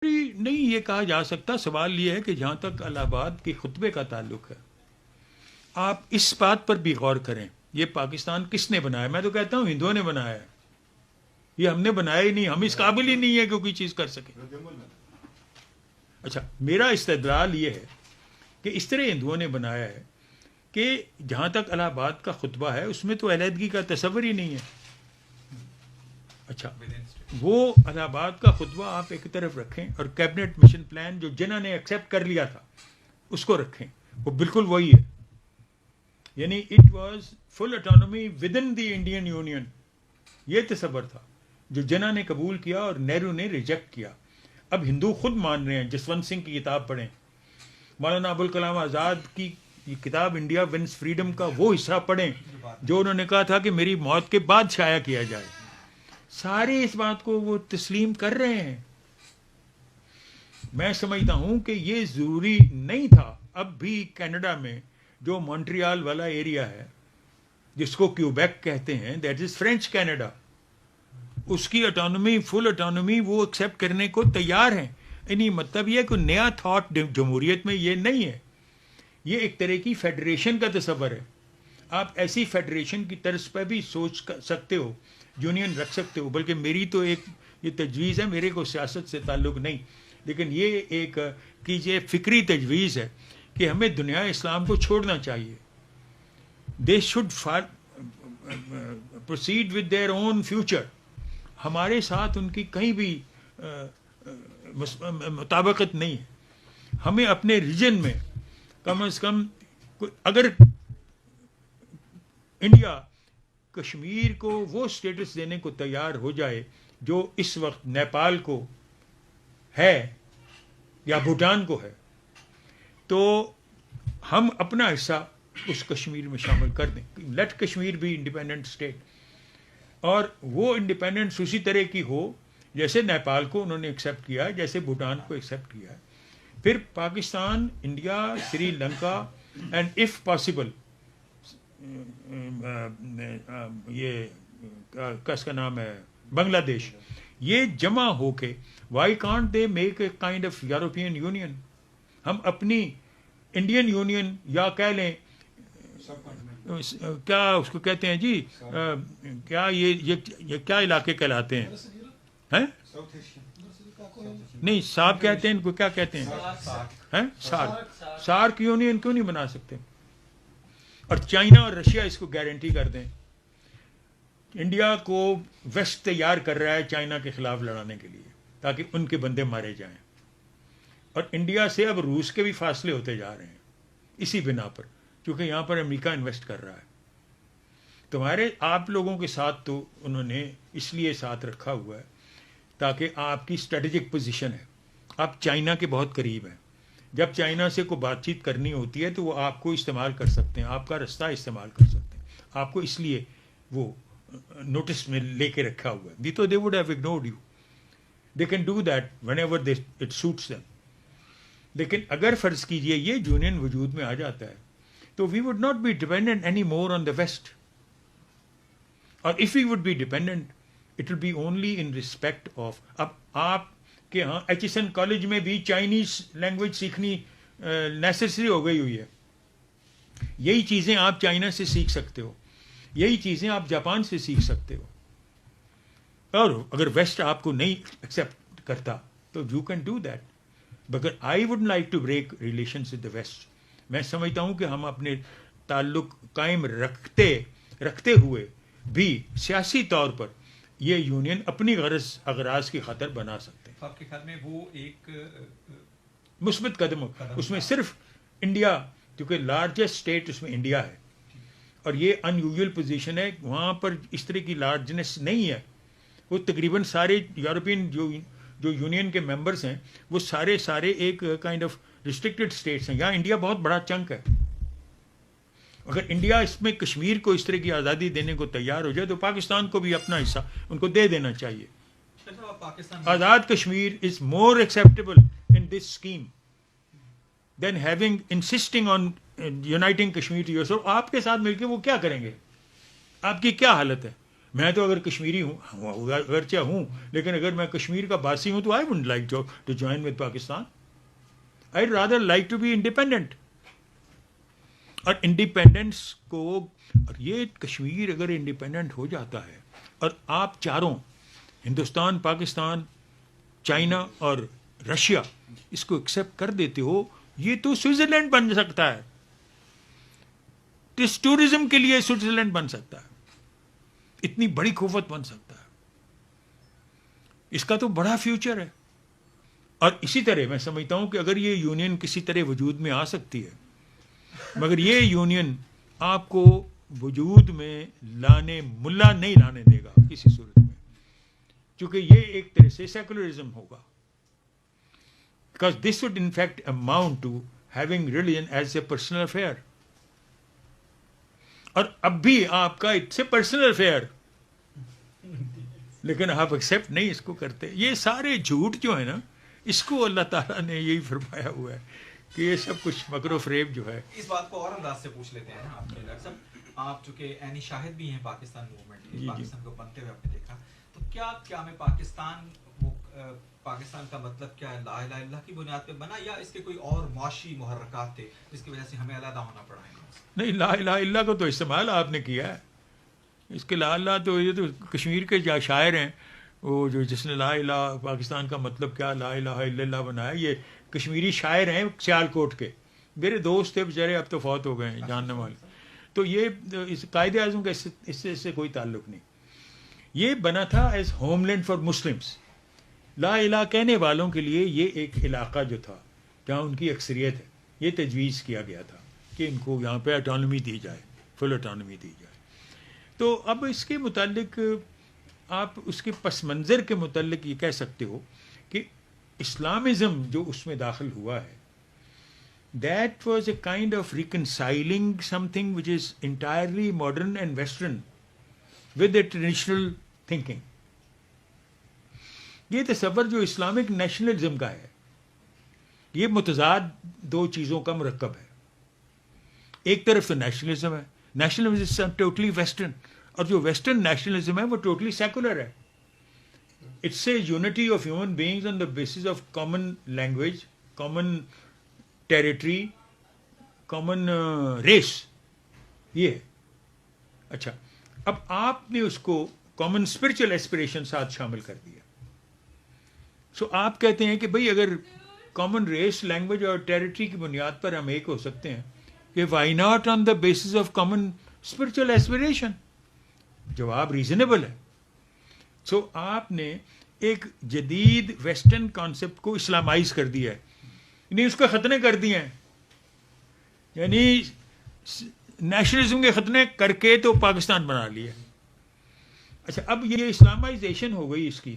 نہیں یہ کہا جا سکتا. سوال یہ ہے کہ جہاں تک الہ آباد کے خطبے کا تعلق ہے، آپ اس بات پر بھی غور کریں، یہ پاکستان کس نے بنایا؟ میں تو کہتا ہوں ہندوؤں نے بنایا ہے. یہ ہم نے بنایا ہی نہیں، ہم اس قابل ہی نہیں ہے کہ کوئی چیز کر سکیں. اچھا، میرا استدلال یہ ہے کہ اس طرح ہندوؤں نے بنایا ہے کہ جہاں تک الہ آباد کا خطبہ ہے اس میں تو علیحدگی کا تصور ہی نہیں ہے. اچھا، وہ الہ آباد کا خطبہ آپ ایک طرف رکھیں اور کیبنٹ مشن پلان جو جنہوں نے ایکسیپٹ کر لیا تھا اس کو رکھیں، وہ بالکل وہی ہے. یعنی it was full autonomy with in the Indian union, یہ تصور تھا جو جنہوں نے قبول کیا اور نہرو نے ریجیکٹ کیا. اب ہندو خود مان رہے ہیں. جسونت سنگھ کی کتاب پڑھیں، مولانا ابوالکلام آزاد کی کتاب انڈیا ونس فریڈم کا وہ حصہ پڑھیں جو انہوں نے کہا تھا کہ میری موت کے بعد شائع کیا جائے. سارے اس بات کو وہ تسلیم کر رہے ہیں. میں سمجھتا ہوں کہ یہ ضروری نہیں تھا. اب بھی کینیڈا میں جو مونٹریال والا ایریا ہے جس کو کیوبیک کہتے ہیں، دیٹ از فرینچ کینیڈا، اس کی اٹانومی، فل اٹانومی وہ ایکسیپٹ کرنے کو تیار ہیں. یعنی مطلب یہ کہ نیا تھاٹ جمہوریت میں یہ نہیں ہے، یہ ایک طرح کی فیڈریشن کا تصور ہے. آپ ایسی فیڈریشن کی طرز پہ بھی سوچ سکتے ہو، یونین رکھ سکتے ہو. بلکہ میری تو ایک یہ تجویز ہے، میرے کو سیاست سے تعلق نہیں، لیکن یہ ایک کیجیے فکری تجویز ہے کہ ہمیں دنیا اسلام کو چھوڑنا چاہیے. They should proceed with their own future. ہمارے ساتھ ان کی کہیں بھی مطابقت نہیں ہے. ہمیں اپنے ریجن میں کم از کم، اگر انڈیا کشمیر کو وہ سٹیٹس دینے کو تیار ہو جائے جو اس وقت نیپال کو ہے یا بھوٹان کو ہے، تو ہم اپنا حصہ اس کشمیر میں شامل کر دیں. لیٹ کشمیر بھی انڈیپینڈنٹ اسٹیٹ، اور وہ انڈیپینڈنس اسی طرح کی ہو جیسے نیپال کو انہوں نے ایکسیپٹ کیا ہے، جیسے بھوٹان کو ایکسیپٹ کیا ہے. پھر Pakistan, India, Sri Lanka and if possible یہ کس کا نام ہے بنگلہ دیش، یہ جمع ہو کے why can't they make a kind of European union. ہم اپنی انڈین یونین، یا کہہ لیں کیا اس کو کہتے ہیں جی، کیا یہ کیا علاقے کہلاتے ہیں؟ نہیں، سارک کہتے ہیں ان کو، کیا کہتے ہیں؟ سارک یونین کیوں نہیں بنا سکتے؟ اور چائنا اور رشیا اس کو گارنٹی کر دیں. انڈیا کو ویسٹ تیار کر رہا ہے چائنا کے خلاف لڑانے کے لیے تاکہ ان کے بندے مارے جائیں، اور انڈیا سے اب روس کے بھی فاصلے ہوتے جا رہے ہیں اسی بنا پر، کیونکہ یہاں پر امریکہ انویسٹ کر رہا ہے. تمہارے آپ لوگوں کے ساتھ تو انہوں نے اس لیے ساتھ رکھا ہوا ہے تاکہ آپ کی اسٹریٹجک پوزیشن ہے. آپ چائنا کے بہت قریب ہیں. جب چائنا سے کوئی بات چیت کرنی ہوتی ہے تو وہ آپ کو استعمال کر سکتے ہیں، آپ کا رستہ استعمال کر سکتے ہیں. آپ کو اس لیے وہ نوٹس میں لے کے رکھا ہوا ہے. دی تو they would have ignored you. They can do that when ever it suits them. لیکن اگر فرض کیجئے یہ یونین وجود میں آ جاتا ہے تو we would not be dependent any more on the west. اور if we would be dependent it will be only in respect of. اب آپ کے ہاں ایچ ایس این کالج میں بھی چائنیز لینگویج سیکھنی نیسسری ہو گئی ہوئی ہے. یہی چیزیں آپ چائنا سے سیکھ سکتے ہو، یہی چیزیں آپ جاپان سے سیکھ سکتے ہو. اور اگر ویسٹ آپ کو نہیں ایکسیپٹ کرتا تو یو کین ڈو دیٹ. مگر I would like to break relations with the west. میں سمجھتا ہوں کہ ہم اپنے تعلق قائم رکھتے ہوئے بھی سیاسی طور پر یہ یونین اپنی اغراض کی خاطر بنا سکتے ہیں. آپ کے خیال میں وہ ایک مثبت قدم ہو. اس میں صرف انڈیا، کیونکہ لارجسٹ اسٹیٹ اس میں انڈیا ہے، اور یہ ان یوزول پوزیشن ہے. وہاں پر اس طرح کی لارجنس نہیں ہے. وہ تقریباً سارے یورپین جو یونین کے ممبرس ہیں وہ سارے ایک کائنڈ آف ریسٹرکٹڈ اسٹیٹس ہیں. یہاں انڈیا بہت بڑا چنک ہے. اگر انڈیا اس میں کشمیر کو اس طرح کی آزادی دینے کو تیار ہو جائے تو پاکستان کو بھی اپنا حصہ ان کو دے دینا چاہیے. Azad Kashmir is more acceptable in this scheme than having insisting on uniting Kashmir to yourself. آپ کے ساتھ مل کے وہ کیا کریں گے؟ آپ کی کیا حالت ہے؟ میں تو اگر کشمیری ہوں اگرچہ ہوں لیکن اگر میں کشمیر کا باسی ہوں تو I wouldn't like to join with Pakistan. I rather like to be independent. اور انڈیپینڈنس کو اور یہ کشمیر اگر انڈیپینڈنٹ ہو جاتا ہے اور آپ چاروں ہندوستان پاکستان چائنا اور رشیا اس کو ایکسیپٹ کر دیتے ہو, یہ تو سوئٹزرلینڈ بن سکتا ہے. اس ٹورزم کے لیے سوئٹزرلینڈ بن سکتا ہے, اتنی بڑی قوت بن سکتا ہے. اس کا تو بڑا فیوچر ہے. اور اسی طرح میں سمجھتا ہوں کہ اگر یہ یونین کسی طرح وجود میں آ سکتی ہے, مگر یہ یونین آپ کو وجود میں ملا نہیں لانے دے گا کسی صورت میں, چونکہ یہ ایک طرح سے سیکولرزم ہوگا. Because this would in fact amount to having religion as a personal affair. اور اب بھی آپ کا اٹس اے پرسنل افیئر, لیکن آپ ایکسیپٹ نہیں اس کو کرتے. یہ سارے جھوٹ جو ہے نا, اس کو اللہ تعالیٰ نے یہی فرمایا ہوا ہے کہ یہ سب کچھ مکر و فریب جو ہے. اس بات کو اور انداز سے پوچھ لیتے ہیں آپ کے ڈاکٹر صاحب, آپ چونکہ عینی شاہد بھی ہیں پاکستان موومنٹ کے, پاکستان کو بنتے ہوئے آپ نے دیکھا, تو کیا میں پاکستان کا مطلب کیا ہے, لا الہ الا اللہ کی بنیاد پہ بنا یا اس کے کوئی اور معاشی محرکات تھے جس کی وجہ سے ہمیں علیحدہ ہونا پڑا ہے؟ نہیں, لا الہ الا اللہ کو تو استعمال آپ نے کیا ہے. اس کے لا اللہ تو یہ تو کشمیر کے شاعر ہیں, وہ جو جس نے لا الہ پاکستان کا مطلب کیا لا الہ الا اللہ بنایا, یہ کشمیری شاعر ہیں سیال کوٹ کے. میرے دوست تھے بیچارے, اب تو فوت ہو گئے ہیں جاننے والے. تو یہ اس قائد اعظم کا اس سے کوئی تعلق نہیں. یہ بنا تھا as homeland for Muslims. لا الہ کہنے والوں کے لیے یہ ایک علاقہ جو تھا جہاں ان کی اکثریت ہے, یہ تجویز کیا گیا تھا کہ ان کو یہاں پہ اٹانومی دی جائے, فل اٹانومی دی جائے. تو اب اس کے متعلق آپ اس کے پس منظر کے متعلق یہ کہہ سکتے ہو کہ اسلامزم جو اس میں داخل ہوا ہے, that was a kind of reconciling something which is entirely modern and western with a traditional thinking. یہ تصور جو اسلامک نیشنلزم کا ہے, یہ متضاد دو چیزوں کا مرکب ہے. ایک طرف تو نیشنلزم ہے, نیشنلزم ٹوٹلی ویسٹرن, اور جو ویسٹرن نیشنلزم ہے وہ ٹوٹلی سیکولر ہے. It's a unity of human beings on the basis of common language, common territory, common race, یہ ہے. اچھا, اب آپ نے اس کو کامن اسپرچل ایسپریشن ساتھ شامل کر دیا. سو آپ کہتے ہیں کہ بھئی اگر کامن ریس, لینگویج اور ٹیریٹری کی بنیاد پر ہم ایک ہو سکتے ہیں, کہ why not on the basis of common spiritual aspiration. جواب ریزنیبل ہے. سو آپ نے ایک جدید ویسٹرن کانسیپٹ کو اسلامائز کر دیا ہے, یعنی اس کے ختنے کر دیے ہیں, یعنی نیشنلزم کے ختنے کر کے تو پاکستان بنا لیا. اچھا, اب یہ اسلامائزیشن ہو گئی اس کی,